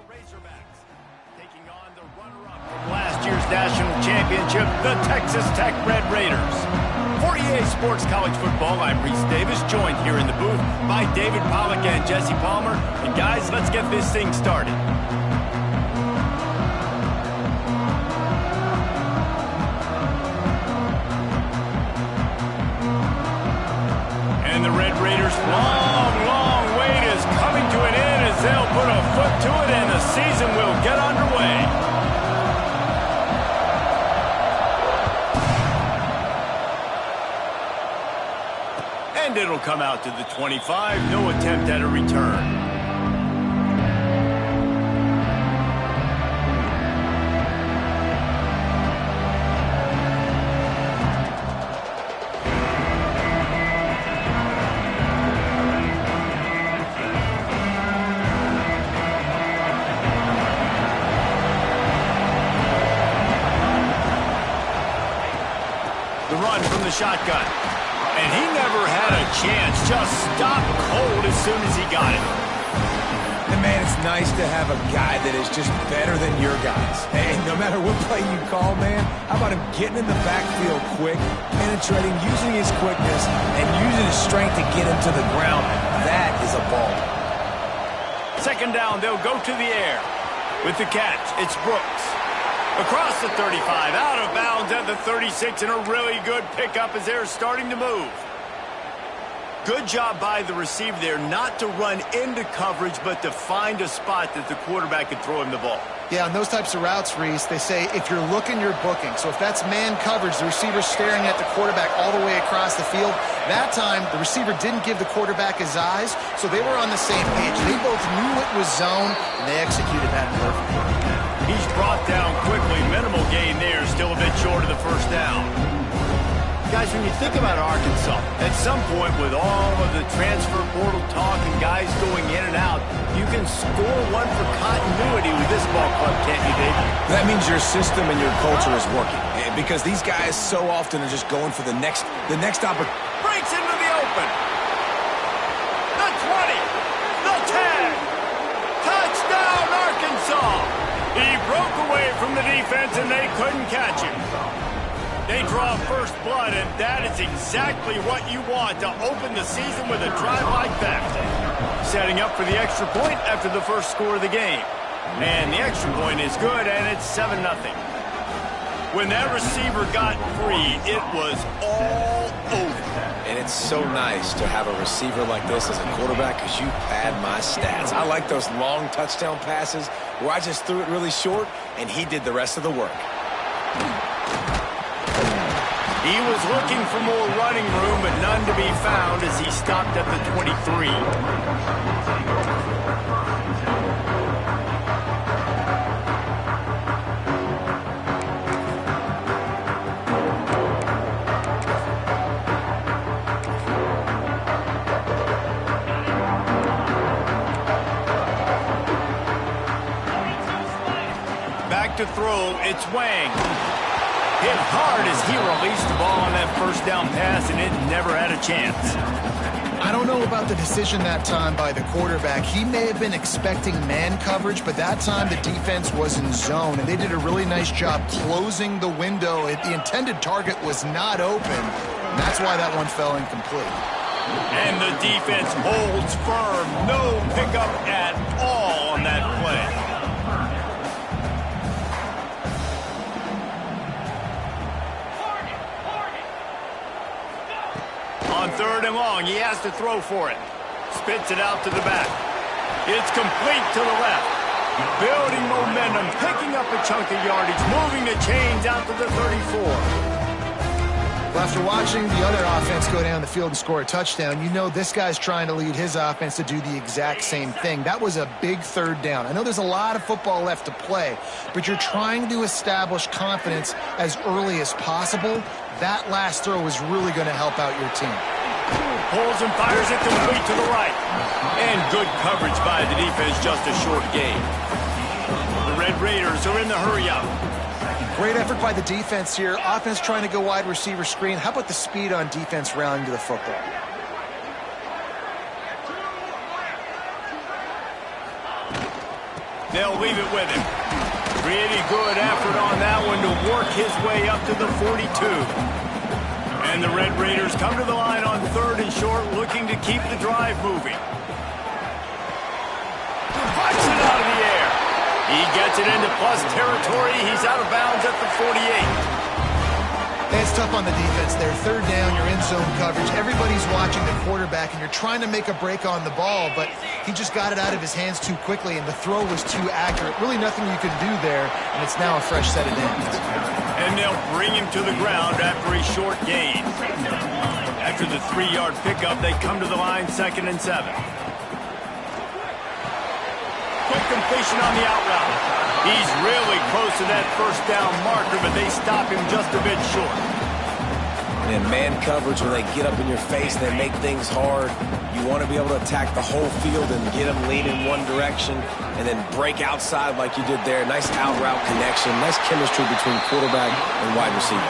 Razorbacks taking on the runner-up from last year's national championship, the Texas Tech Red Raiders. For EA Sports College Football, I'm Reese Davis, joined here in the booth by David Pollack and Jesse Palmer. And guys, let's get this thing started. And the Red Raiders' long wait is coming to an end as they'll put a foot to it and the season will get underway. And it'll come out to the 25, no attempt at a return. Run from the shotgun. And he never had a chance. Just stopped cold as soon as he got it. And man, it's nice to have a guy that is just better than your guys. Hey, no matter what play you call, man, how about him getting in the backfield quick, penetrating, using his quickness, and using his strength to get him to the ground. That is a ball. Second down, they'll go to the air. With the catch, it's Brooks. Across the 35, out of bounds at the 36, and a really good pickup as they're starting to move. Good job by the receiver there, not to run into coverage, but to find a spot that the quarterback could throw him the ball. Yeah, on those types of routes, Reese, they say if you're looking, you're booking. So if that's man coverage, the receiver's staring at the quarterback all the way across the field. That time, the receiver didn't give the quarterback his eyes, so they were on the same page. They both knew it was zone, and they executed that perfectly. He's brought down quickly. Minimal gain there. Still a bit short of the first down. Guys, when you think about Arkansas, at some point with all of the transfer portal talk and guys going in and out, you can score one for continuity with this ball club, can't you, Dave? That means your system and your culture is working. Because these guys so often are just going for the next opportunity. Breaks into the open. The 20. The 10. Touchdown, Arkansas. He broke away from the defense, and they couldn't catch him. They draw first blood, and that is exactly what you want to open the season with a drive like that. Setting up for the extra point after the first score of the game. And the extra point is good, and it's 7-0. When that receiver got free, it was all over. And it's so nice to have a receiver like this as a quarterback because you pad my stats. I like those long touchdown passes where I just threw it really short and he did the rest of the work. He was looking for more running room, but none to be found as he stopped at the 23. To throw, it's Wang. Hit hard as he released the ball on that first down pass, and it never had a chance. I don't know about the decision that time by the quarterback. He may have been expecting man coverage, but that time the defense was in zone, and they did a really nice job closing the window. The intended target was not open, and that's why that one fell incomplete. And the defense holds firm. No pickup at all on that play. On third and long, he has to throw for it. Spits it out to the back. It's complete to the left. Building momentum, picking up a chunk of yardage, moving the chains out to the 34. Well, after watching the other offense go down the field and score a touchdown, you know this guy's trying to lead his offense to do the exact same thing. That was a big third down. I know there's a lot of football left to play, but you're trying to establish confidence as early as possible. That last throw is really going to help out your team. Pulls and fires it complete to the right. And good coverage by the defense, just a short gain. The Red Raiders are in the hurry-up. Great effort by the defense here. Offense trying to go wide receiver screen. How about the speed on defense rallying to the football? They'll leave it with him. Pretty good effort on that one to work his way up to the 42. And the Red Raiders come to the line on 3rd and short, looking to keep the drive moving. Puts it out of the air. He gets it into plus territory. He's out of bounds at the 48. It's tough on the defense there. 3rd down, you're in zone coverage. Everybody's watching the quarterback, and you're trying to make a break on the ball, but he just got it out of his hands too quickly, and the throw was too accurate. Really nothing you can do there, and it's now a fresh set of downs. And they'll bring him to the ground after a short gain. After the 3-yard pickup, they come to the line 2nd and 7. Quick completion on the out route. He's really close to that 1st down marker, but they stop him just a bit short. And man coverage, when they get up in your face and they make things hard, you want to be able to attack the whole field and get them lean in one direction and then break outside like you did there. Nice out route connection, nice chemistry between quarterback and wide receiver.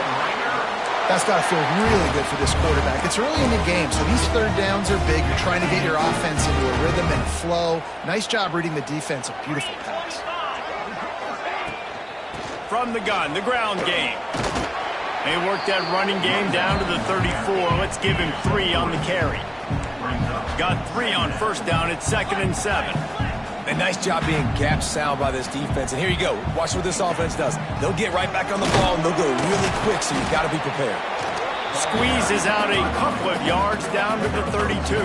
That's got to feel really good for this quarterback. It's early in the game, so these 3rd downs are big. You're trying to get your offense into a rhythm and flow. Nice job reading the defense. A beautiful pass. From the gun, the ground game. They work that running game down to the 34. Let's give him 3 on the carry. Got 3 on 1st down. It's 2nd and 7. A nice job being gap sound by this defense. And here you go. Watch what this offense does. They'll get right back on the ball, and they'll go really quick, so you've got to be prepared. Squeezes out a couple of yards down to the 32.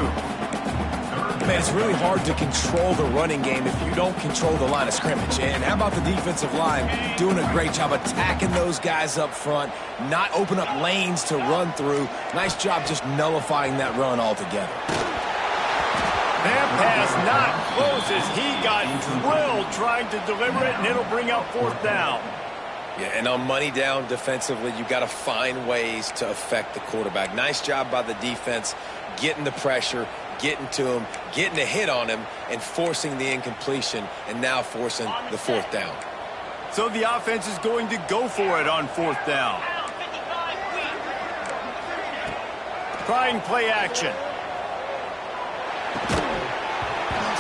Man, it's really hard to control the running game if you don't control the line of scrimmage. And how about the defensive line doing a great job attacking those guys up front, not open up lanes to run through. Nice job just nullifying that run altogether. That pass not close as he got drilled trying to deliver it, and it'll bring up 4th down. Yeah, and on money down defensively, you've got to find ways to affect the quarterback. Nice job by the defense, getting the pressure, getting to him, getting a hit on him, and forcing the incompletion, and now forcing the 4th down. So the offense is going to go for it on 4th down. Trying play action.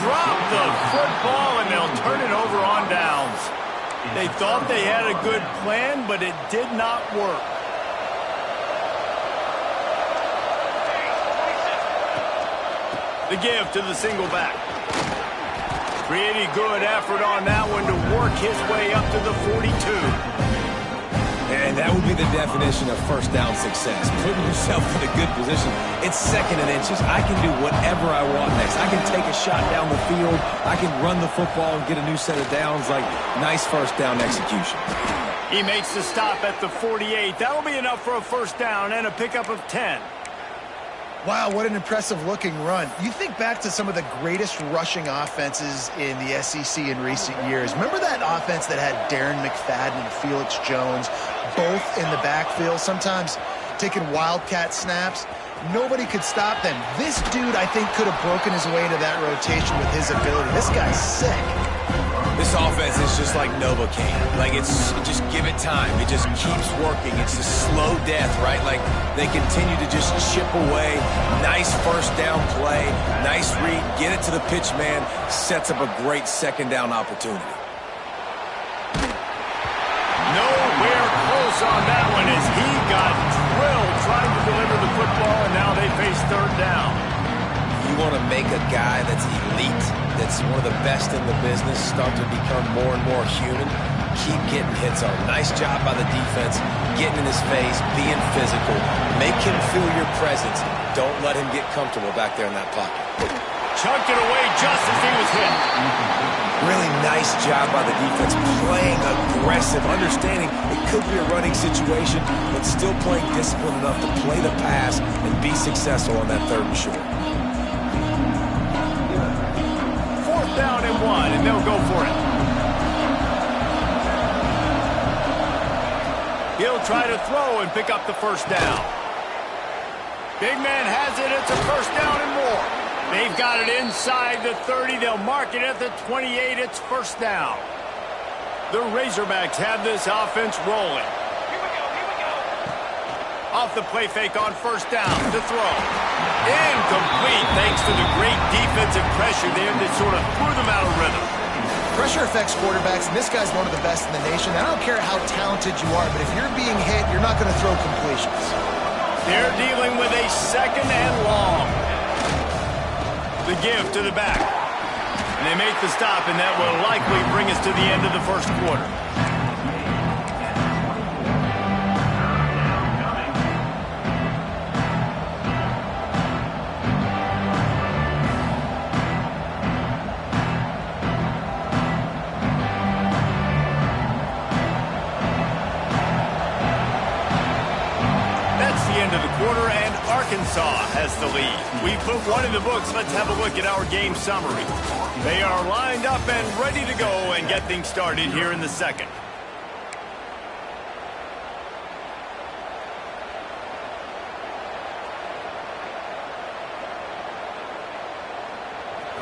Drop the football, and they'll turn it over on downs. They thought they had a good plan, but it did not work. The give to the single back. Pretty good effort on that one to work his way up to the 42. And that would be the definition of 1st down success. Putting yourself in a good position. It's 2nd and inches. I can do whatever I want next. I can take a shot down the field. I can run the football and get a new set of downs. Like, nice 1st down execution. He makes the stop at the 48. That'll be enough for a 1st down and a pickup of 10. Wow, what an impressive-looking run. You think back to some of the greatest rushing offenses in the SEC in recent years. Remember that offense that had Darren McFadden and Felix Jones both in the backfield, sometimes taking wildcat snaps? Nobody could stop them. This dude, I think, could have broken his way into that rotation with his ability. This guy's sick. This offense is just like Novocaine. Like, just give it time. It just keeps working. It's a slow death, right? Like, they continue to just chip away. Nice 1st down play. Nice read. Get it to the pitch man. Sets up a great 2nd down opportunity. Nowhere close on that one as he got drilled trying to deliver the football, and now they face 3rd down. You want to make a guy that's elite, that's one of the best in the business, start to become more and more human, keep getting hits on him. Nice job by the defense, getting in his face, being physical. Make him feel your presence. Don't let him get comfortable back there in that pocket. Chunked it away just as he was hit. Really nice job by the defense, playing aggressive, understanding it could be a running situation, but still playing disciplined enough to play the pass and be successful on that 3rd and short. 4th down and 1, and they'll go for it. He'll try to throw and pick up the 1st down. Big man has it. It's a 1st down and more. They've got it inside the 30. They'll mark it at the 28. It's 1st down. The Razorbacks have this offense rolling. Off the play fake on 1st down. The throw. Incomplete thanks to the great defensive pressure there that sort of threw them out of rhythm. Pressure affects quarterbacks, and this guy's one of the best in the nation. I don't care how talented you are, but if you're being hit, you're not going to throw completions. They're dealing with a 2nd and long. The give to the back. And they make the stop, and that will likely bring us to the end of the first quarter. And Arkansas has the lead. We put one in the books. Let's have a look at our game summary. They are lined up and ready to go and get things started here in the second.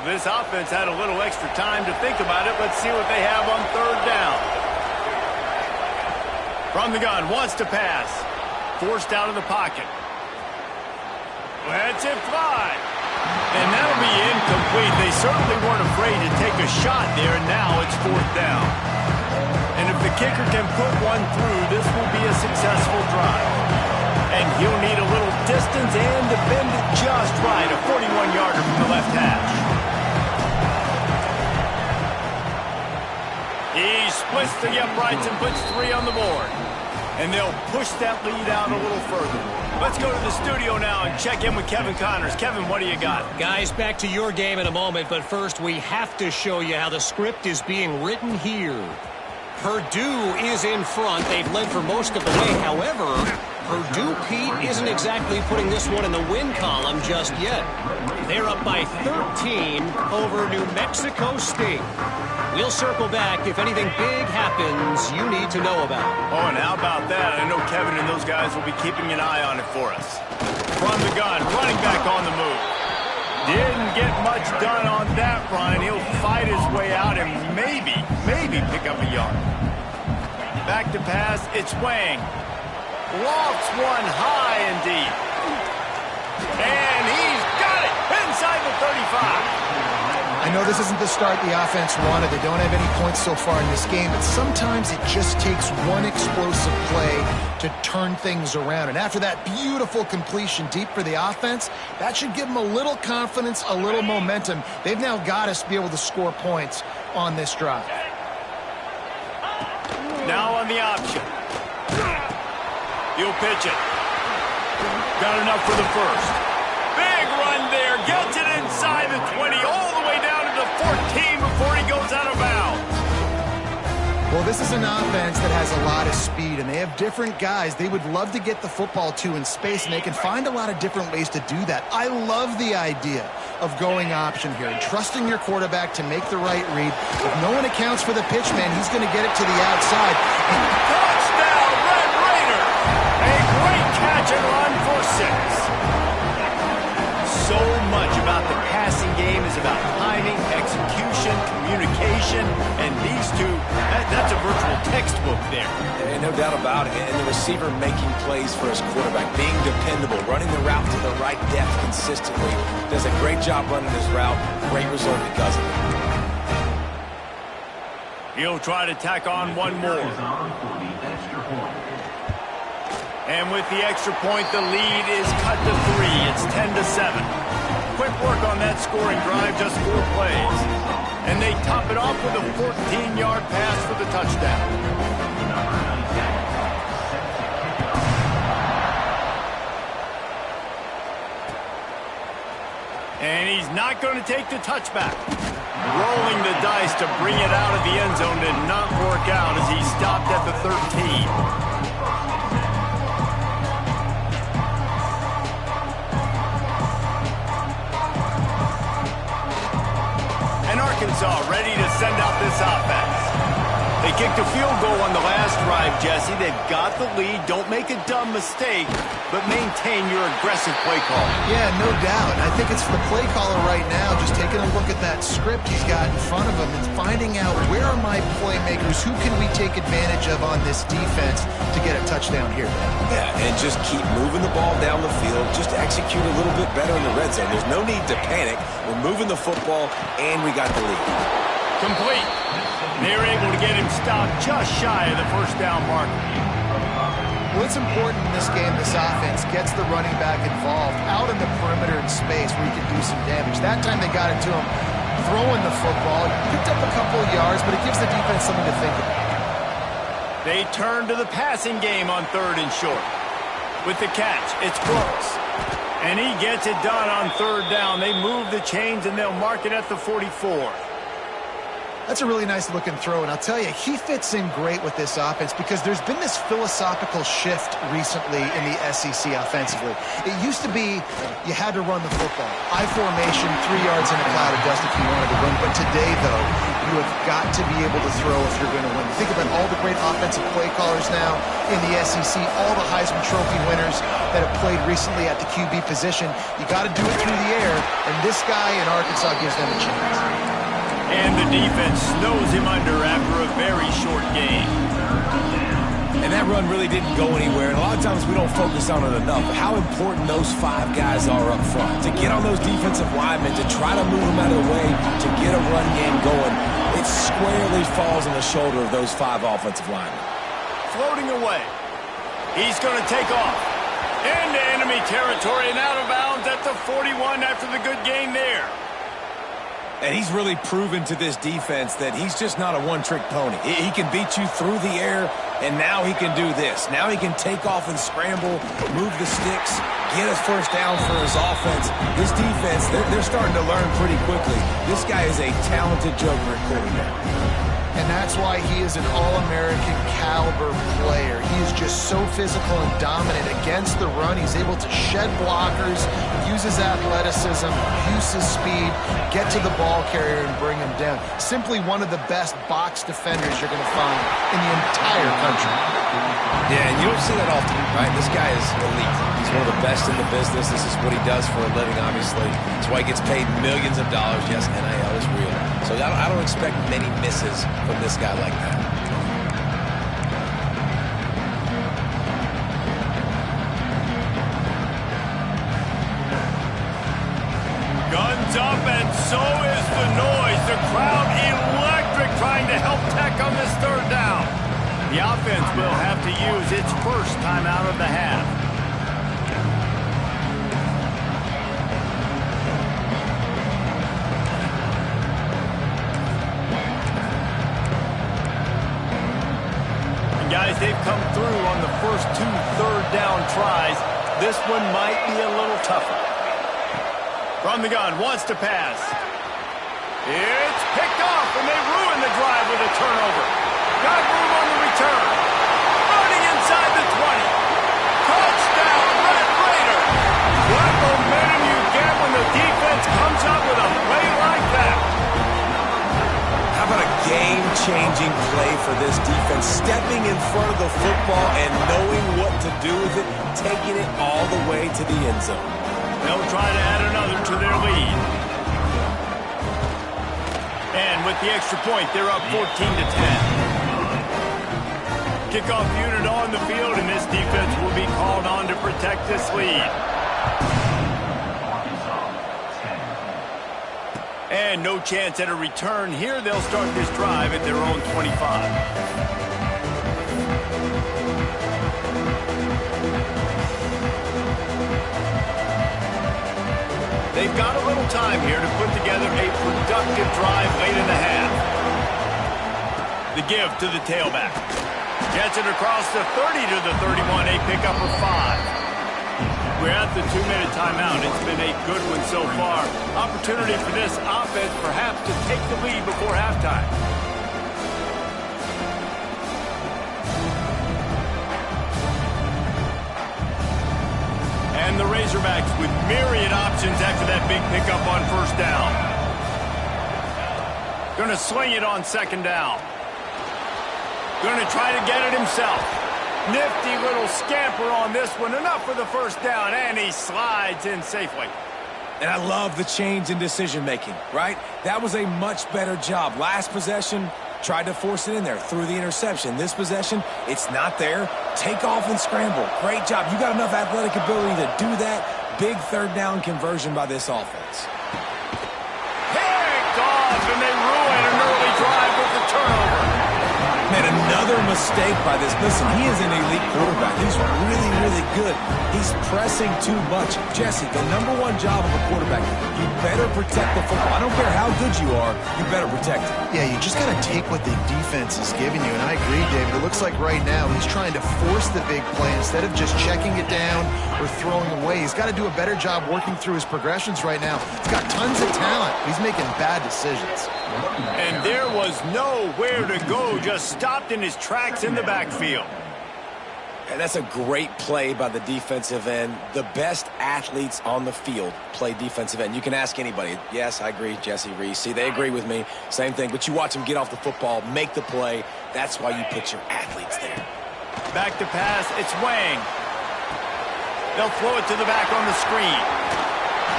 This offense had a little extra time to think about it. Let's see what they have on 3rd down. From the gun, wants to pass. Forced out of the pocket. Let's it fly. And that'll be incomplete. They certainly weren't afraid to take a shot there, and now it's 4th down. And if the kicker can put one through, this will be a successful drive. And he'll need a little distance and to bend it just right. A 41-yarder from the left hash. He splits the uprights and puts 3 on the board. And they'll push that lead out a little further. Let's go to the studio now and check in with Kevin Connors. Kevin, what do you got? Guys, back to your game in a moment, but first we have to show you how the script is being written here. Purdue is in front. They've led for most of the way. However, Purdue, Pete, isn't exactly putting this one in the win column just yet. They're up by 13 over New Mexico State. We'll circle back if anything big happens you need to know about. Oh, and how about that? I know Kevin and those guys will be keeping an eye on it for us. From the gun, running back on the move. Didn't get much done on that run. He'll fight his way out and maybe pick up a yard. Back to pass, it's Wang. Lofts one high and deep. And he's got it inside the 35. I know this isn't the start the offense wanted. They don't have any points so far in this game, but sometimes it just takes one explosive play to turn things around. And after that beautiful completion deep for the offense, that should give them a little confidence, a little momentum. They've now got us to be able to score points on this drive. Now on the option. He'll pitch it. Got enough for the first. Big run there. Gets it inside the 20, all the way down to the 14 before he goes out of bounds. Well, this is an offense that has a lot of speed, and they have different guys they would love to get the football to in space, and they can find a lot of different ways to do that. I love the idea of going option here and trusting your quarterback to make the right read. If no one accounts for the pitch, man, he's going to get it to the outside. Touchdown, Red Raider! A great catch and run for 6. So much about the passing game is about timing, execution, communication, and these two, that's a virtual textbook there. And no doubt about it. And the receiver making plays for his quarterback, being dependable, running the route to the right depth consistently. Does a great job running his route. Great result because of it. He'll try to tack on one more. And with the extra point, the lead is cut to 3. It's 10-7. Quick work on that scoring drive, just 4 plays. And they top it off with a 14-yard pass for the touchdown. And he's not going to take the touchback. Rolling the dice to bring it out of the end zone did not work out as he stopped at the 13. Arkansas ready to send out this offense. They kicked a field goal on the last drive, Jesse. They've got the lead. Don't make a dumb mistake, but maintain your aggressive play call. Yeah, no doubt. I think it's the play caller right now just taking a look at that script he's got in front of him and finding out where are my playmakers, who can we take advantage of on this defense to get a touchdown here. Yeah, and just keep moving the ball down the field. Just execute a little bit better in the red zone. There's no need to panic. We're moving the football, and we got the lead. Complete. They're able to get him stopped just shy of the first down marker. Well, it's important in this game, this offense gets the running back involved out in the perimeter in space where he can do some damage. That time they got it to him throwing the football. Picked up a couple of yards, but it gives the defense something to think about. They turn to the passing game on 3rd and short. With the catch, it's Brooks. And he gets it done on 3rd down. They move the chains, and they'll mark it at the 44. That's a really nice looking throw, and I'll tell you, he fits in great with this offense because there's been this philosophical shift recently in the SEC offensively. It used to be you had to run the football. I formation, 3 yards in a cloud of dust if you wanted to win. But today, though, you have got to be able to throw if you're going to win. Think about all the great offensive play callers now in the SEC, all the Heisman Trophy winners that have played recently at the QB position. You got to do it through the air, and this guy in Arkansas gives them a chance. And the defense snows him under after a very short game. And that run really didn't go anywhere. And a lot of times we don't focus on it enough. But how important those 5 guys are up front. To get on those defensive linemen, to try to move them out of the way, to get a run game going, it squarely falls on the shoulder of those 5 offensive linemen. Floating away. He's going to take off. Into enemy territory and out of bounds at the 41 after the good gain there. And he's really proven to this defense that he's just not a one-trick pony. He can beat you through the air, and now he can do this. Now he can take off and scramble, move the sticks, get a first down for his offense. This defense, they're starting to learn pretty quickly. This guy is a talented joker at quarterback. And that's why he is an All-American caliber player. He is just so physical and dominant against the run. He's able to shed blockers, use his athleticism, use his speed, get to the ball carrier and bring him down. Simply one of the best box defenders you're going to find in the entire country. Yeah, and you don't see that often, right? This guy is elite. He's one of the best in the business. This is what he does for a living, obviously. That's why he gets paid millions of dollars. Yes, NIL is real. So I don't expect many misses from this guy like that. Guns up, and so is the noise. The crowd electric trying to help Tech on this 3rd down. The offense will have to use its first time out of the half. And guys, they've come through on the first 2 3rd down tries. This one might be a little tougher. From the gun, wants to pass. It's picked off, and they ruin the drive with a turnover. Got room on the return. Running inside the 20. Touchdown, Red Raider. What momentum you get when the defense comes up with a play like that. How about a game-changing play for this defense? Stepping in front of the football and knowing what to do with it, taking it all the way to the end zone. They'll try to add another to their lead. And with the extra point, they're up 14-10. Kickoff unit on the field, and this defense will be called on to protect this lead. And no chance at a return here. They'll start this drive at their own 25. They've got a little time here to put together a productive drive late in the half. The give to the tailback. Gets it across the 30 to the 31, a pickup of 5. We're at the 2-minute timeout. It's been a good one so far. Opportunity for this offense perhaps to take the lead before halftime. And the Razorbacks with myriad options after that big pickup on 1st down. Gonna swing it on 2nd down. Gonna try to get it himself. Nifty little scamper on this one. Enough for the 1st down, and he slides in safely. And I love the change in decision-making, right? That was a much better job. Last possession, tried to force it in there, threw the interception. This possession, it's not there. Take off and scramble. Great job. You got enough athletic ability to do that. Big 3rd down conversion by this offense. Picked off, and they ruin an early Another mistake by this. Listen, he is an elite quarterback. He's really, really good. He's pressing too much. Jesse, the number one job of a quarterback, you better protect the football. I don't care how good you are, you better protect it. Yeah, you just got to take what the defense is giving you, and I agree, David. It looks like right now he's trying to force the big play instead of just checking it down or throwing away. He's got to do a better job working through his progressions right now. He's got tons of talent. He's making bad decisions. And there was nowhere to go, just stopped in his tracks in the backfield. And that's a great play by the defensive end. The best athletes on the field play defensive end. You can ask anybody. Yes, I agree, Jesse Reese. See, they agree with me. Same thing. But you watch them get off the football, make the play. That's why you put your athletes there. Back to pass. It's Wang. They'll throw it to the back on the screen.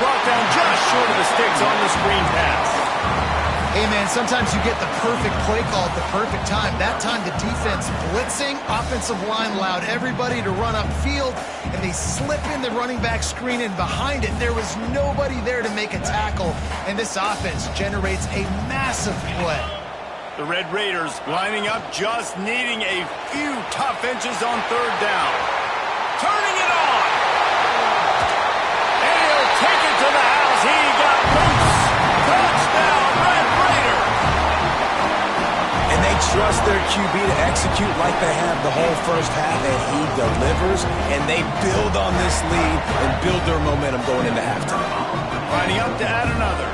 Brought down just short of the sticks on the screen pass. Hey, man, sometimes you get the perfect play call at the perfect time. That time the defense blitzing, offensive line allowed everybody to run upfield, and they slip in the running back screen, and behind it there was nobody there to make a tackle, and this offense generates a massive play. The Red Raiders lining up, just needing a few tough inches on third down. Turning it on! And he'll take it to the house. He got loose. Touchdown, Red Raiders! And they trust their QB to execute like they have the whole first half, and he delivers, and they build on this lead and build their momentum going into halftime. Lining up to add another.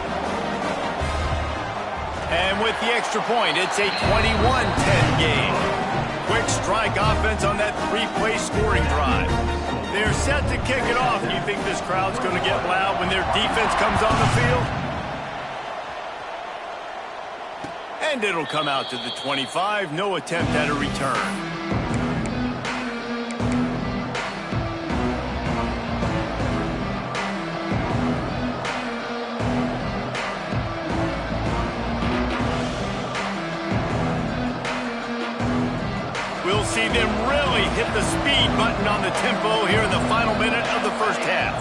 And with the extra point, it's a 21-10 game. Quick strike offense on that three-play scoring drive. They're set to kick it off. Do you think this crowd's going to get loud when their defense comes on the field? And it'll come out to the 25. No attempt at a return. We'll see them really hit the speed button on the tempo here in the final minute of the first half.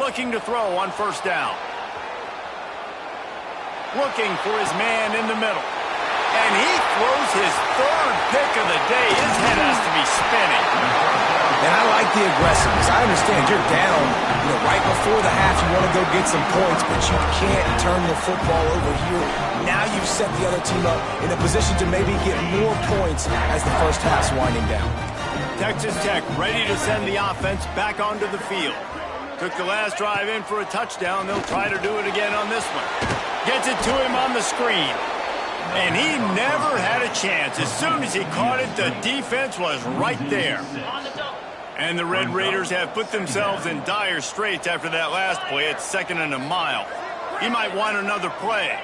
Looking to throw on first down. Looking for his man in the middle. And he throws his third pick of the day. His head has to be spinning. And I like the aggressiveness. I understand you're down, right before the half. You want to go get some points, but you can't turn the football over here. Now you've set the other team up in a position to maybe get more points as the first half's winding down. Texas Tech ready to send the offense back onto the field. Took the last drive in for a touchdown. They'll try to do it again on this one. Gets it to him on the screen. And he never had a chance. As soon as he caught it, the defense was right there. And the Red Raiders have put themselves in dire straits after that last play. It's 2nd and a mile. He might want another play.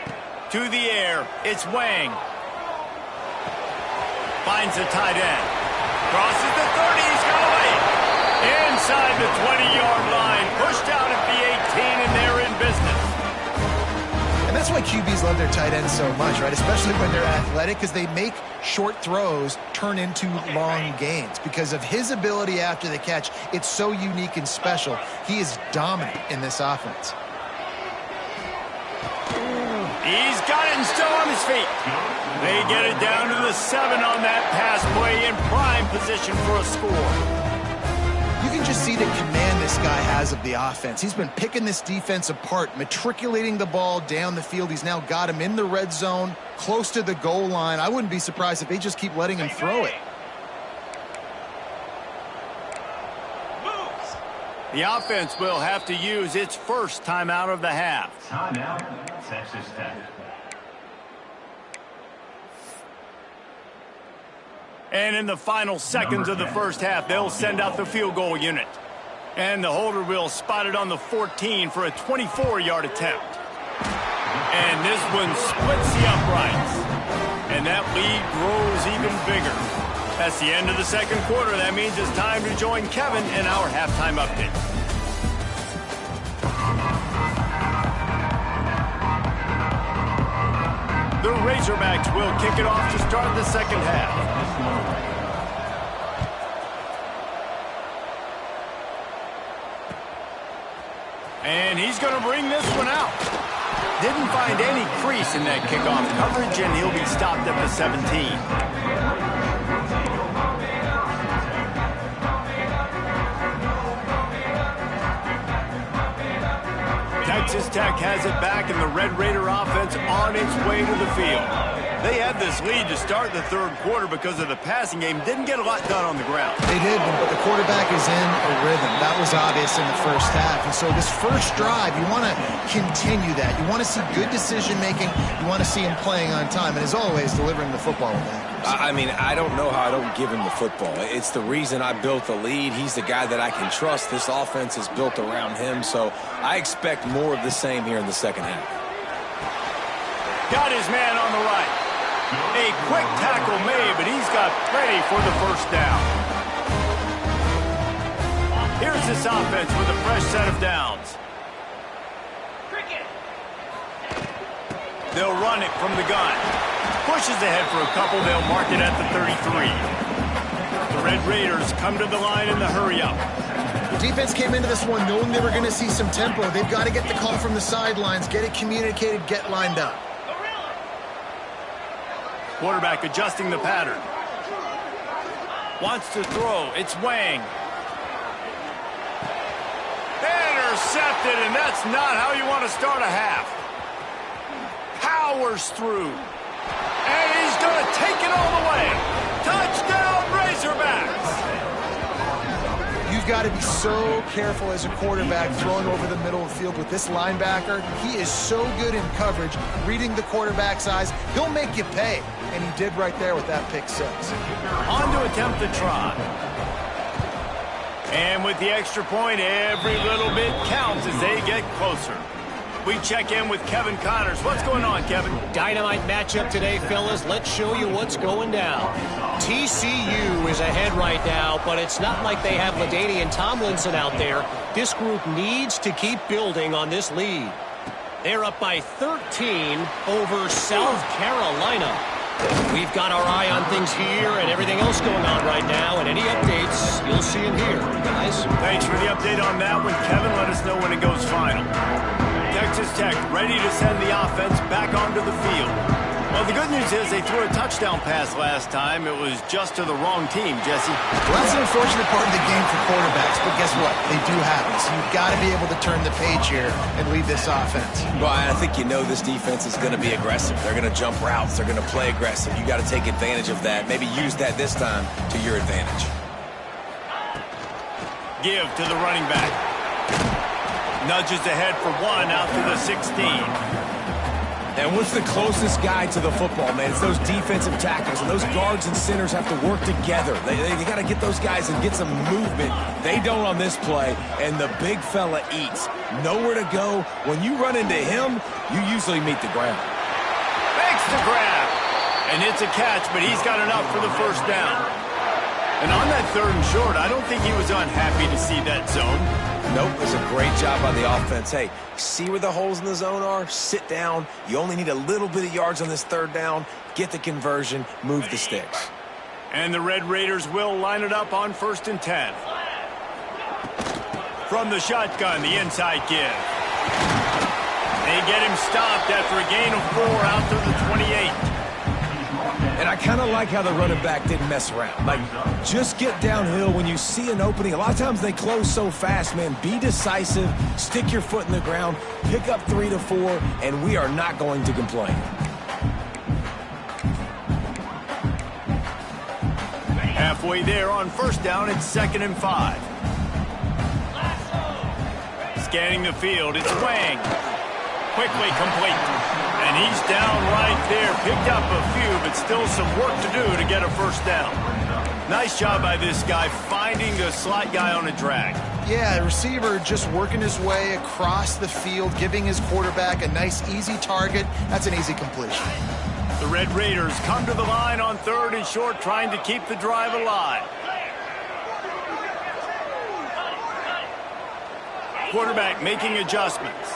To the air, it's Wang. Finds the tight end. Crosses the 30, he's got away. Inside the 20-yard line. Pushed out at the 18, and they're in business. And that's why QBs love their tight ends so much, right? Especially when they're athletic, because they make short throws turn into long gains. Because of his ability after the catch, it's so unique and special. He is dominant in this offense. He's got it and still on his feet. They get it down to the 7 on that pass play in prime position for a score. You can just see the command this guy has of the offense. He's been picking this defense apart, matriculating the ball down the field. He's now got him in the red zone, close to the goal line. I wouldn't be surprised if they just keep letting him throw it. The offense will have to use its first timeout of the half. Timeout, Texas Tech. And in the final seconds of the first half, they'll send out the field goal unit. And the holder will spot it on the 14 for a 24-yard attempt. And this one splits the uprights. And that lead grows even bigger. That's the end of the second quarter. That means it's time to join Kevin in our halftime update. The Razorbacks will kick it off to start the second half. And he's going to bring this one out. Didn't find any crease in that kickoff coverage, and he'll be stopped at the 17. Texas Tech has it back, and the Red Raider offense on its way to the field. They had this lead to start the third quarter because of the passing game. Didn't get a lot done on the ground. They did, but the quarterback is in a rhythm. That was obvious in the first half. And so this first drive, you want to continue that. You want to see good decision-making. You want to see him playing on time. And as always, delivering the football with accuracy. I mean, I don't know how I don't give him the football. It's the reason I built the lead. He's the guy that I can trust. This offense is built around him. So I expect more of the same here in the second half. Got his man on the right. A quick tackle made, but he's got plenty for the first down. Here's this offense with a fresh set of downs. They'll run it from the gun. Pushes ahead for a couple. They'll mark it at the 33. The Red Raiders come to the line in the hurry-up. The defense came into this one knowing they were going to see some tempo. They've got to get the call from the sidelines, get it communicated, get lined up. Quarterback adjusting the pattern. Wants to throw. It's Wang. Intercepted, and that's not how you want to start a half. Powers through. And he's going to take it all the way. Touchdown, Razorbacks! You've got to be so careful as a quarterback throwing over the middle of the field with this linebacker. He is so good in coverage, reading the quarterback's eyes. He'll make you pay, and he did right there with that pick six. On to attempt the try. And with the extra point, every little bit counts as they get closer. We check in with Kevin Connors. What's going on, Kevin? Dynamite matchup today, fellas. Let's show you what's going down. TCU is ahead right now, but it's not like they have LaDainian Tomlinson out there. This group needs to keep building on this lead. They're up by 13 over South Carolina. We've got our eye on things here and everything else going on right now, and any updates, you'll see them here, guys. Thanks for the update on that one, Kevin. Let us know when it goes final. Texas Tech ready to send the offense back onto the field. Well, the good news is they threw a touchdown pass last time. It was just to the wrong team, Jesse. Well, that's an unfortunate part of the game for quarterbacks, but guess what? They do happen, so you've got to be able to turn the page here and lead this offense. Well, I think you know this defense is going to be aggressive. They're going to jump routes. They're going to play aggressive. You got to take advantage of that. Maybe use that this time to your advantage. Give to the running back. Nudges ahead for one out to the 16. And what's the closest guy to the football, man? It's those defensive tackles, and those guards and centers have to work together. They got to get those guys and get some movement. They don't on this play, and the big fella eats. Nowhere to go. When you run into him, you usually meet the ground. Makes the grab. And it's a catch, but he's got enough for the first down. And on that third and short, I don't think he was unhappy to see that zone. Nope, it was a great job by the offense. Hey, see where the holes in the zone are? Sit down. You only need a little bit of yards on this third down. Get the conversion. Move the sticks. And the Red Raiders will line it up on 1st and 10. From the shotgun, the inside give. They get him stopped after a gain of 4 out to the 28. And I kind of like how the running back didn't mess around. Like, just get downhill when you see an opening. A lot of times they close so fast, man. Be decisive, stick your foot in the ground, pick up 3 to 4, and we are not going to complain. Halfway there on 1st down, it's 2nd and 5. Scanning the field, it's Wang. Quickly complete. And he's down right there. Picked up a few, but still some work to do to get a first down. Nice job by this guy finding the slot guy on a drag. Yeah, the receiver just working his way across the field, giving his quarterback a nice, easy target. That's an easy completion. The Red Raiders come to the line on 3rd and short, trying to keep the drive alive. Quarterback making adjustments.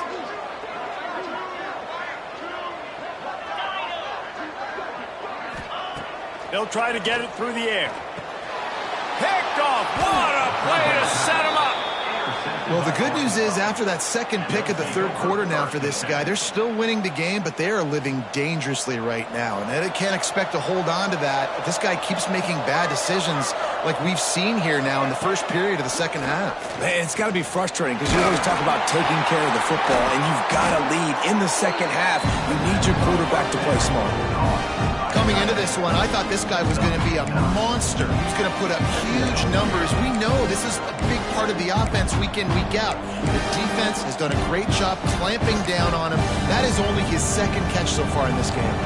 They'll try to get it through the air. Picked off. What a play to set him up. Well, the good news is after that second pick of the third quarter now for this guy, they're still winning the game, but they are living dangerously right now. And they can't expect to hold on to that. If this guy keeps making bad decisions like we've seen here now in the first period of the second half. Man, it's got to be frustrating because you always talk about taking care of the football, and you've got to lead in the second half. You need your quarterback to play smart. Coming into this one, I thought this guy was going to be a monster. He was going to put up huge numbers. We know this is a big part of the offense week in, week out. The defense has done a great job clamping down on him. That is only his second catch so far in this game.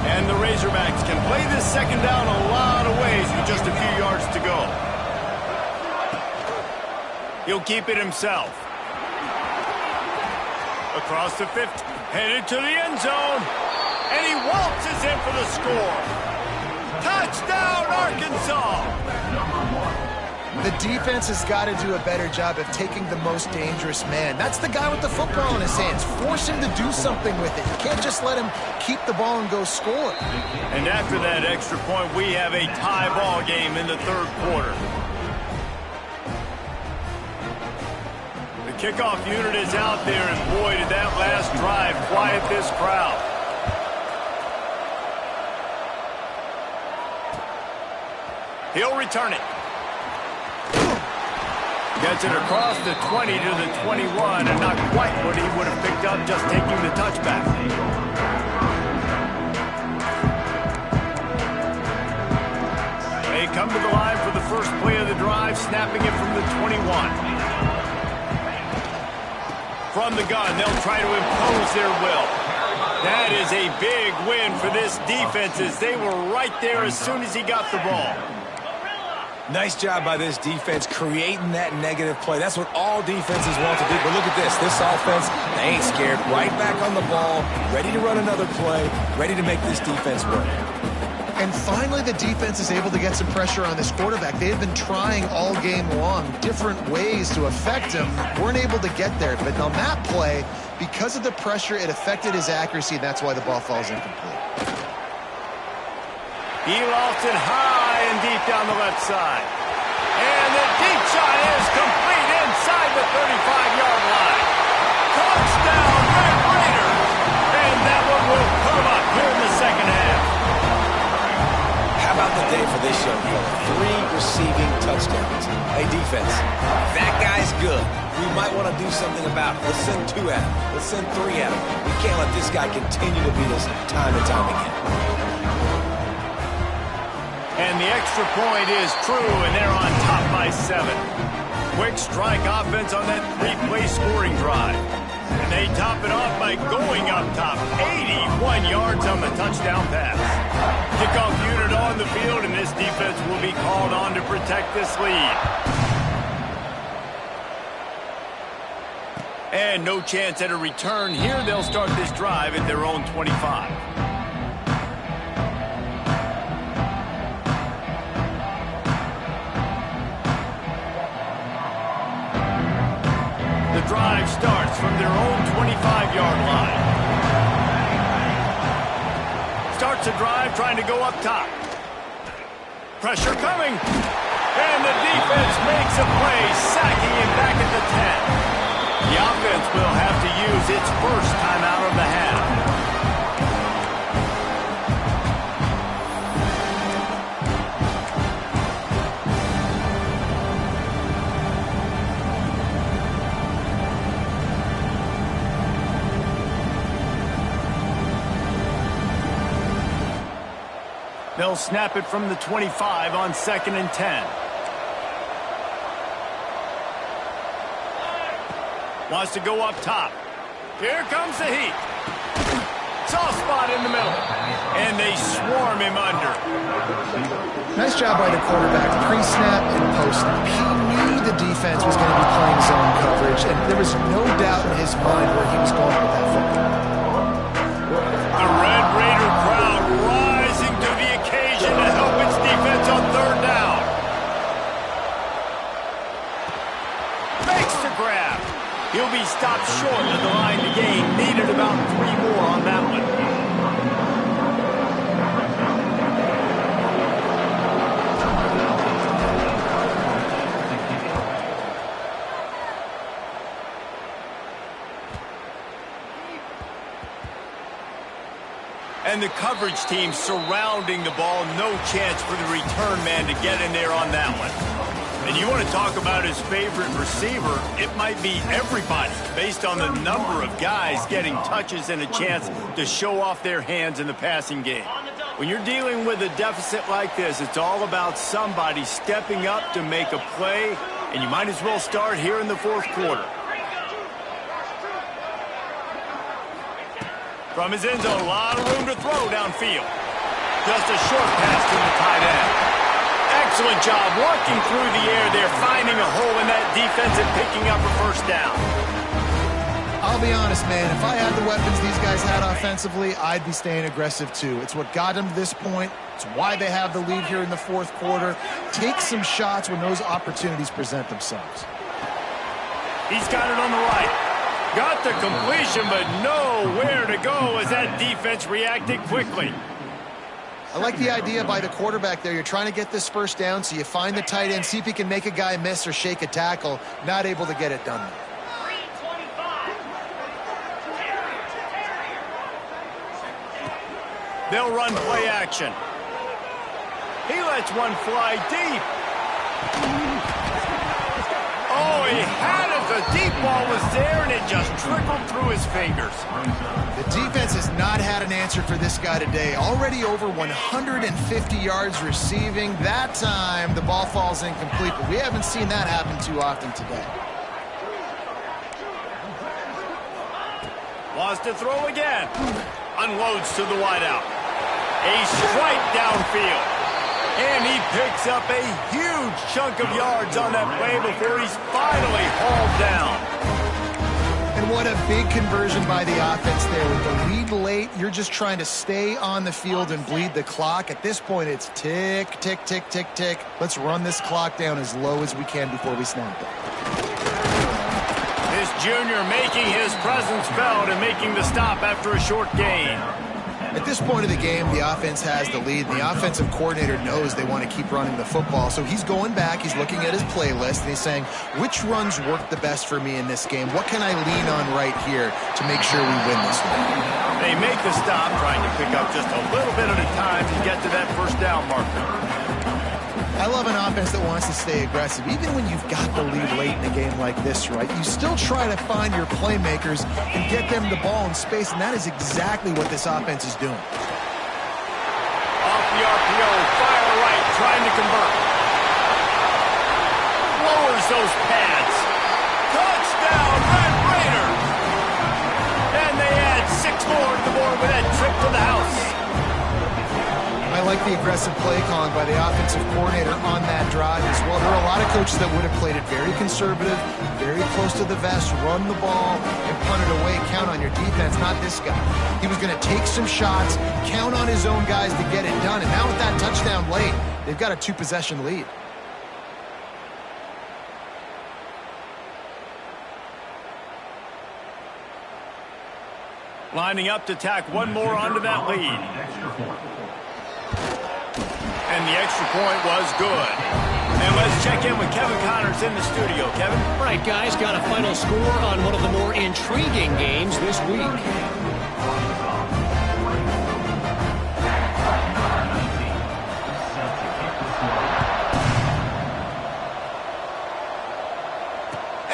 And the Razorbacks can play this second down a lot of ways with just a few yards to go. He'll keep it himself. Across the 50, headed to the end zone. And he waltzes in for the score. Touchdown, Arkansas! The defense has got to do a better job of taking the most dangerous man. That's the guy with the football in his hands. Force him to do something with it. You can't just let him keep the ball and go score. And after that extra point, we have a tie ball game in the third quarter. The kickoff unit is out there, and boy, did that last drive quiet this crowd. He'll return it. Gets it across the 20 to the 21, and not quite what he would have picked up just taking the touchback. They come to the line for the first play of the drive, snapping it from the 21. From the gun, they'll try to impose their will. That is a big win for this defense, as they were right there as soon as he got the ball. Nice job by this defense creating that negative play. That's what all defenses want to do. But look at this. This offense, they ain't scared. Right back on the ball, ready to run another play, ready to make this defense work. And finally, the defense is able to get some pressure on this quarterback. They've been trying all game long different ways to affect him. Weren't able to get there. But on that play, because of the pressure, it affected his accuracy, and that's why the ball falls incomplete. He lost it high and deep down the left side. And the deep shot is complete inside the 35-yard line. Touchdown, Red Raiders! And that one will put him up here in the second half. How about the day for this young fella? 3 receiving touchdowns. Hey, defense, that guy's good. We might want to do something about it. Let's send 2 at him. Let's send 3 at him. We can't let this guy continue to beat us time and time again. And the extra point is true, and they're on top by 7. Quick strike offense on that 3-play scoring drive. And they top it off by going up top. 81 yards on the touchdown pass. Kickoff unit on the field, and this defense will be called on to protect this lead. And no chance at a return here. They'll start this drive at their own 25. The drive starts from their own 25-yard line. Starts a drive trying to go up top. Pressure coming. And the defense makes a play, sacking him back at the 10. The offense will have to use its first timeout of the half. They'll snap it from the 25 on 2nd and 10. Wants to go up top. Here comes the heat. Soft spot in the middle. And they swarm him under. Nice job by the quarterback, pre-snap and post-snap. He knew the defense was going to be playing zone coverage, and there was no doubt in his mind where he was going with that football. The Red Raider crowd rising to the occasion to help its defense on 3rd down. Makes the grab. He'll be stopped short of the line to gain. Needed about 3 more on that one. And the coverage team surrounding the ball, no chance for the return man to get in there on that one. And you want to talk about his favorite receiver, it might be everybody based on the number of guys getting touches and a chance to show off their hands in the passing game. When you're dealing with a deficit like this, it's all about somebody stepping up to make a play, and you might as well start here in the fourth quarter. From his end zone, a lot of room to throw downfield. Just a short pass to the tight end. Excellent job working through the air there, finding a hole in that defense and picking up a first down. I'll be honest, man, if I had the weapons these guys had offensively, I'd be staying aggressive too. It's what got them to this point. It's why they have the lead here in the fourth quarter. Take some shots when those opportunities present themselves. He's got it on the right. Got the completion, but nowhere to go as that defense reacted quickly. I like the idea by the quarterback there. You're trying to get this first down, so you find the tight end, see if he can make a guy miss or shake a tackle. Not able to get it done. They'll run play action. He lets one fly deep. Oh, he had it. The deep ball was there, and it just trickled through his fingers. The defense has not had an answer for this guy today. Already over 150 yards receiving. That time, the ball falls incomplete, but we haven't seen that happen too often today. Wants to throw again. Unloads to the wideout. A strike downfield. And he picks up a huge chunk of yards on that play before he's finally hauled down. And what a big conversion by the offense there. With the lead late, you're just trying to stay on the field and bleed the clock. At this point, it's tick, tick, tick, tick, tick. Let's run this clock down as low as we can before we snap it. This junior making his presence felt and making the stop after a short gain. At this point of the game, the offense has the lead, and the offensive coordinator knows they want to keep running the football. So he's going back, he's looking at his playlist, and he's saying, which runs work the best for me in this game? What can I lean on right here to make sure we win this one? They make the stop, trying to pick up just a little bit at a time to get to that first down marker. I love an offense that wants to stay aggressive. Even when you've got the lead late in a game like this, right, you still try to find your playmakers and get them the ball in space, and that is exactly what this offense is doing. Off the RPO, fire right, trying to convert. Lowers those pads. Touchdown, Red Raiders! And they add 6 more to the board with that trip to the house. I like the aggressive play calling by the offensive coordinator on that drive as well. There are a lot of coaches that would have played it very conservative, very close to the vest, run the ball, and punt it away. Count on your defense, not this guy. He was going to take some shots, count on his own guys to get it done. And now with that touchdown late, they've got a 2-possession lead. Lining up to tack one more onto that lead. And the extra point was good. And let's check in with Kevin Connors in the studio. Kevin? All right, guys, got a final score on one of the more intriguing games this week.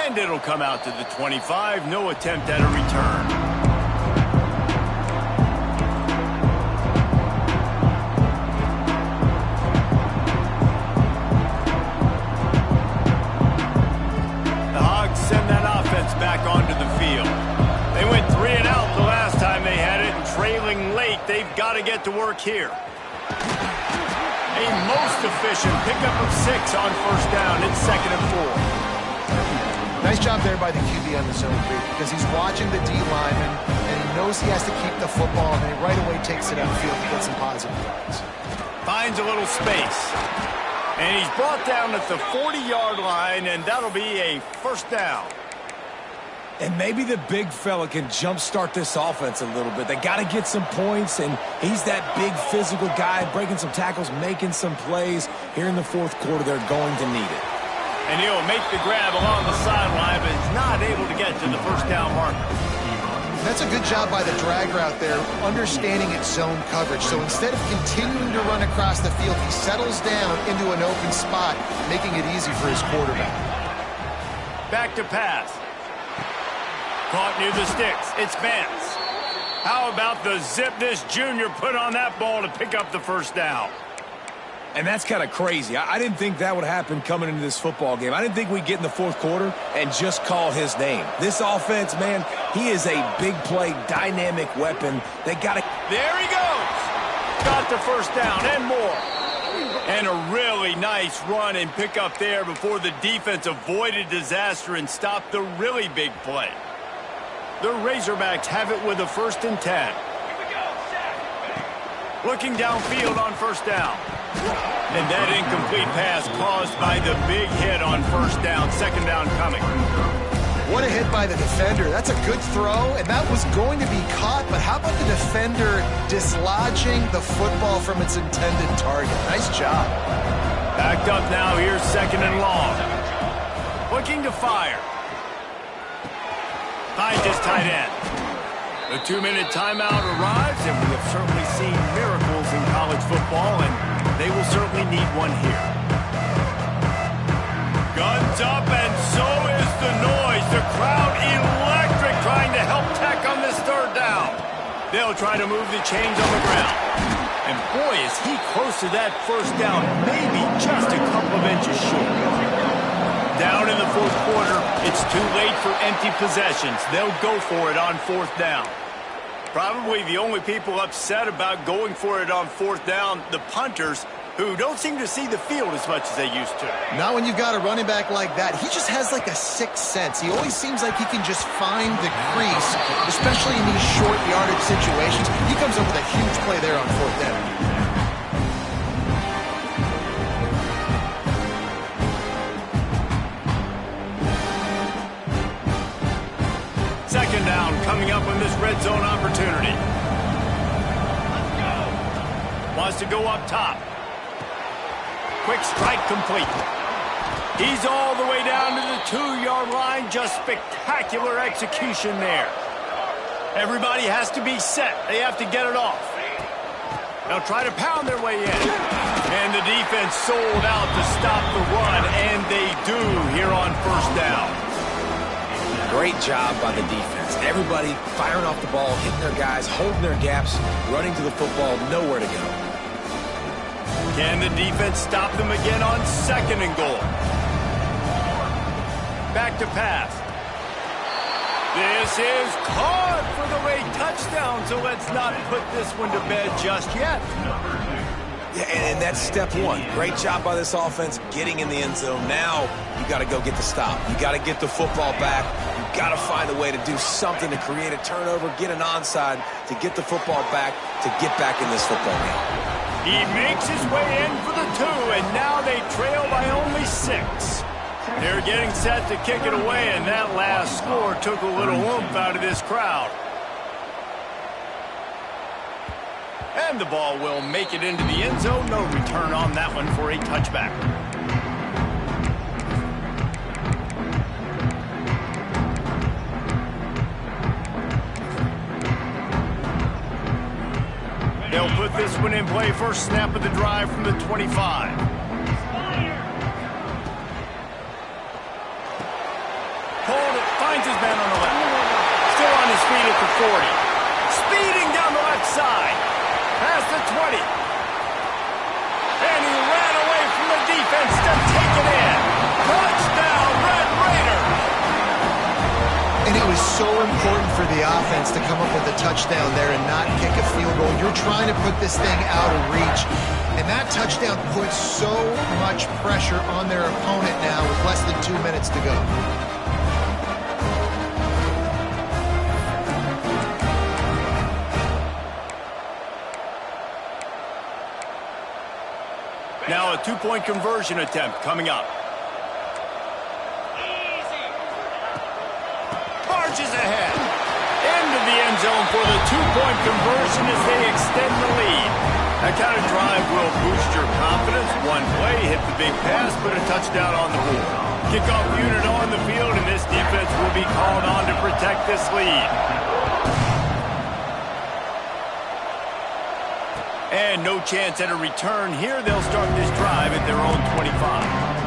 And it'll come out to the 25. No attempt at a return. Send that offense back onto the field. They went 3 and out the last time they had it, and trailing late, they've got to get to work here. A most efficient pickup of 6 on first down. It's 2nd and 4. Nice job there by the QB on the zone read because he's watching the D lineman, and he knows he has to keep the football, and he right away takes it upfield to get some positive yards. Finds a little space. And he's brought down at the 40-yard line, and that'll be a first down. And maybe the big fella can jumpstart this offense a little bit. They got to get some points, and he's that big physical guy, breaking some tackles, making some plays. Here in the fourth quarter, they're going to need it. And he'll make the grab along the sideline, but is not able to get to the first down marker. That's a good job by the drag route there, understanding its zone coverage. So instead of continuing to run across the field, he settles down into an open spot, making it easy for his quarterback. Back to pass. Caught near the sticks. It's Vance. How about the zip this junior put on that ball to pick up the first down? And that's kind of crazy. I didn't think that would happen coming into this football game. I didn't think we'd get in the fourth quarter and just call his name. This offense, man, he is a big play, dynamic weapon. They got to... There he goes. Got the first down and more. And a really nice run and pick up there before the defense avoided disaster and stopped the really big play. The Razorbacks have it with a 1st and 10. Looking downfield on first down. And that incomplete pass caused by the big hit on first down. Second down coming. What a hit by the defender. That's a good throw, and that was going to be caught, but how about the defender dislodging the football from its intended target? Nice job. Backed up now. Here's 2nd and long. Looking to fire. Finds his tight end. The 2-minute timeout arrives, and we have certainly seen miracles in college football, and they will certainly need one here. Guns up, and so is the noise. The crowd electric trying to help Tech on this 3rd down. They'll try to move the chains on the ground. And boy, is he close to that first down, maybe just a couple of inches short. Down in the 4th quarter, it's too late for empty possessions. They'll go for it on 4th down. Probably the only people upset about going for it on 4th down, the punters, who don't seem to see the field as much as they used to. Not when you've got a running back like that. He just has like a sixth sense. He always seems like he can just find the crease, especially in these short yardage situations. He comes up with a huge play there on 4th down. Second down coming up on this red zone opportunity. Wants to go up top. Quick strike complete. He's all the way down to the 2-yard line. Just spectacular execution there. Everybody has to be set. They have to get it off. They'll try to pound their way in. And the defense sold out to stop the run, and they do here on 1st down. Great job by the defense. Everybody firing off the ball, hitting their guys, holding their gaps, running to the football, nowhere to go. Can the defense stop them again on 2nd and goal? Back to pass. This is caught for the late touchdown, so let's not put this one to bed just yet. Yeah, and that's step one. Great job by this offense getting in the end zone. Now you got to go get the stop. You got to get the football back. You got to find a way to do something to create a turnover, get an onside, to get the football back, to get back in this football game. He makes his way in for the 2, and now they trail by only 6. They're getting set to kick it away, and that last score took a little oomph out of this crowd. And the ball will make it into the end zone. No return on that one for a touchback. They'll put this one in play. First snap of the drive from the 25. Hold it. Finds his man on the left. Still on his feet at the 40. Speeding down the left side. Past the 20. And he ran away from the defense to take it in. Touchdown, Red Raiders. And it was so important for the offense to come up with a touchdown there and not kick a field goal. You're trying to put this thing out of reach. And that touchdown puts so much pressure on their opponent now with less than 2 minutes to go. Now a 2-point conversion attempt coming up. Marches ahead. Into the end zone for the 2-point conversion as they extend the lead. That kind of drive will boost your confidence. One play, hit the big pass, put a touchdown on the board. Kickoff unit on the field, and this defense will be called on to protect this lead. And no chance at a return here. They'll start this drive at their own 25.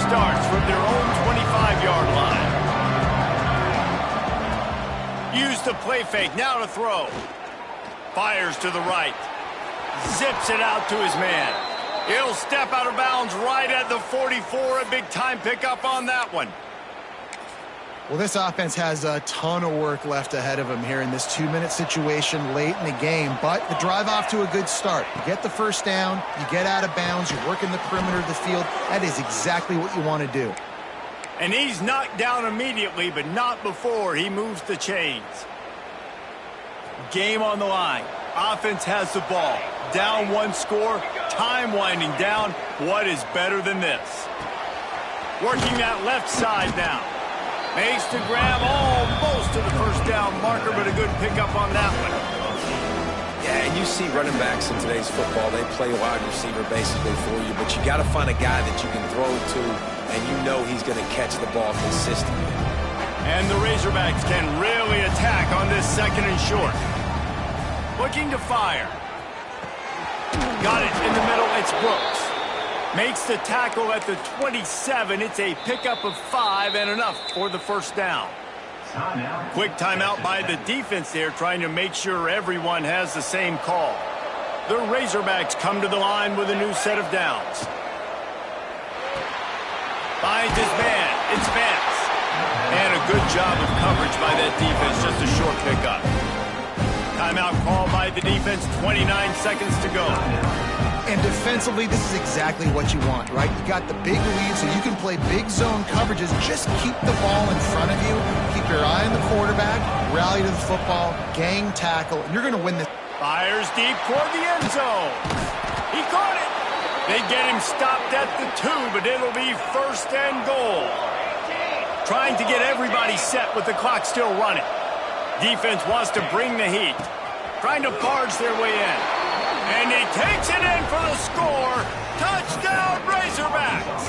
Starts from their own 25-yard line. Use the play fake, now to throw. Fires to the right. Zips it out to his man. He'll step out of bounds right at the 44. A big-time pickup on that one. Well, this offense has a ton of work left ahead of them here in this 2-minute situation late in the game, but the drive off to a good start. You get the first down, you get out of bounds, you're working the perimeter of the field. That is exactly what you want to do. And he's knocked down immediately, but not before he moves the chains. Game on the line. Offense has the ball. Down one score, time winding down. What is better than this? Working that left side now. Makes the grab almost to the first down marker, but a good pickup on that one. Yeah, and you see running backs in today's football, they play wide receiver basically for you, but you got to find a guy that you can throw to, and you know he's going to catch the ball consistently. And the Razorbacks can really attack on this second and short. Looking to fire. Got it in the middle, it's Brooks. Makes the tackle at the 27. It's a pickup of 5 and enough for the first down. Quick timeout by the defense there, trying to make sure everyone has the same call. The Razorbacks come to the line with a new set of downs. Finds his man. It's Vance. And a good job of coverage by that defense. Just a short pickup. Timeout call by the defense. 29 seconds to go. And defensively, this is exactly what you want, right? You got the big lead, so you can play big zone coverages. Just keep the ball in front of you. Keep your eye on the quarterback. Rally to the football. Gang tackle. And you're going to win this. Fires deep toward the end zone. He caught it. They get him stopped at the 2, but it'll be first and goal. Trying to get everybody set with the clock still running. Defense wants to bring the heat. Trying to barge their way in. And he takes it in for the score. Touchdown, Razorbacks.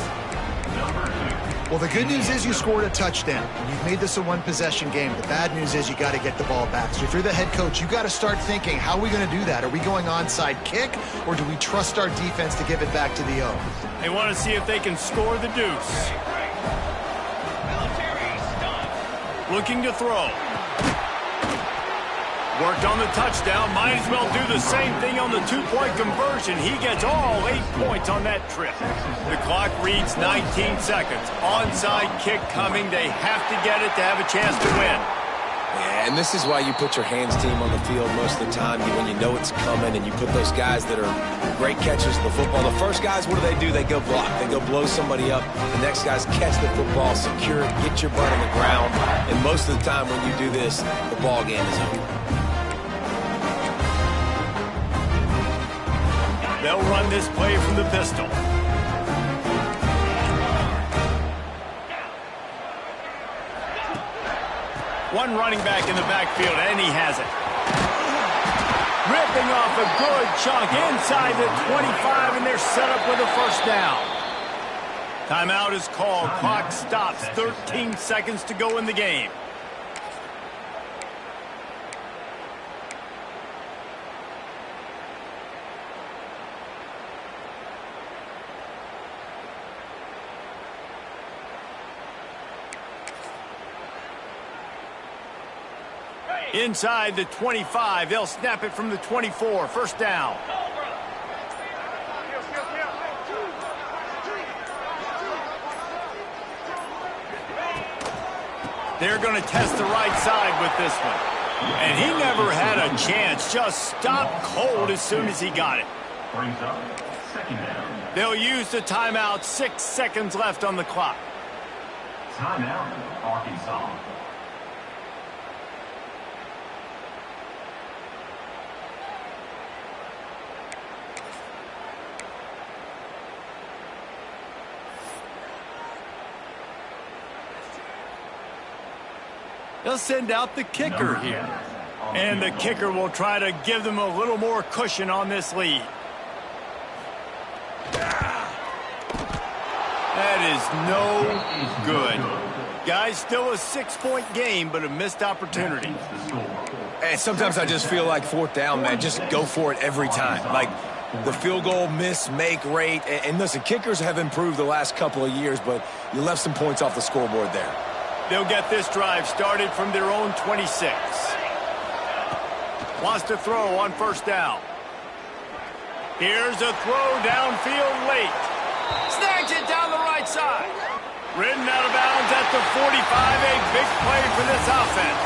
Well, the good news is you scored a touchdown. You've made this a one-possession game. The bad news is you got to get the ball back. So if you're the head coach, you got to start thinking, how are we going to do that? Are we going onside kick, or do we trust our defense to give it back to the O? They want to see if they can score the deuce. Looking to throw. Worked on the touchdown. Might as well do the same thing on the two-point conversion. He gets all 8 points on that trip. The clock reads 19 seconds. Onside kick coming. They have to get it to have a chance to win. Yeah, and this is why you put your hands team on the field most of the time when you know it's coming, and you put those guys that are great catchers of the football. The first guys, what do? They go block. They go blow somebody up. The next guys catch the football, secure it, get your butt on the ground. And most of the time when you do this, the ball game is over. They'll run this play from the pistol. One running back in the backfield, and he has it. Ripping off a good chunk inside the 25, and they're set up with a first down. Timeout is called. Clock stops. 13 seconds to go in the game. Inside the 25, they'll snap it from the 24. First down. They're going to test the right side with this one. And he never had a chance. Just stopped cold as soon as he got it. Brings up second down. They'll use the timeout. 6 seconds left on the clock. Timeout, Arkansas. They'll send out the kicker here. And the kicker will try to give them a little more cushion on this lead. That is no good. Guys, still a 6-point game, but a missed opportunity. And sometimes I just feel like fourth down, man, just go for it every time. Like the field goal miss-make rate. And listen, kickers have improved the last couple of years, but you left some points off the scoreboard there. They'll get this drive started from their own 26. Wants to throw on first down. Here's a throw downfield late. Snags it down the right side. Ridden out of bounds at the 45. A big play for this offense.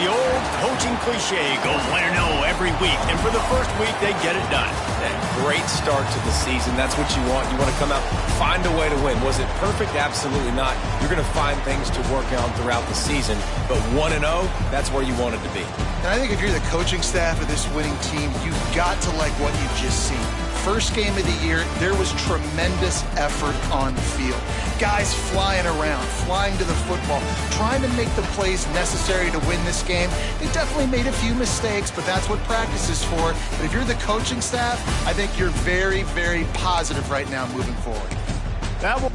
The old coaching cliche, go win or no every week. And for the first week, they get it done. Great start to the season. That's what you want. You want to come out, find a way to win. Was it perfect? Absolutely not. You're going to find things to work on throughout the season. But 1-0, that's where you wanted to be. And I think if you're the coaching staff of this winning team, you've got to like what you've just seen. First game of the year, there was tremendous effort on the field. Guys flying around, flying to the football, trying to make the plays necessary to win this game. They definitely made a few mistakes, but that's what practice is for. But if you're the coaching staff, I think you're very, very positive right now moving forward. That will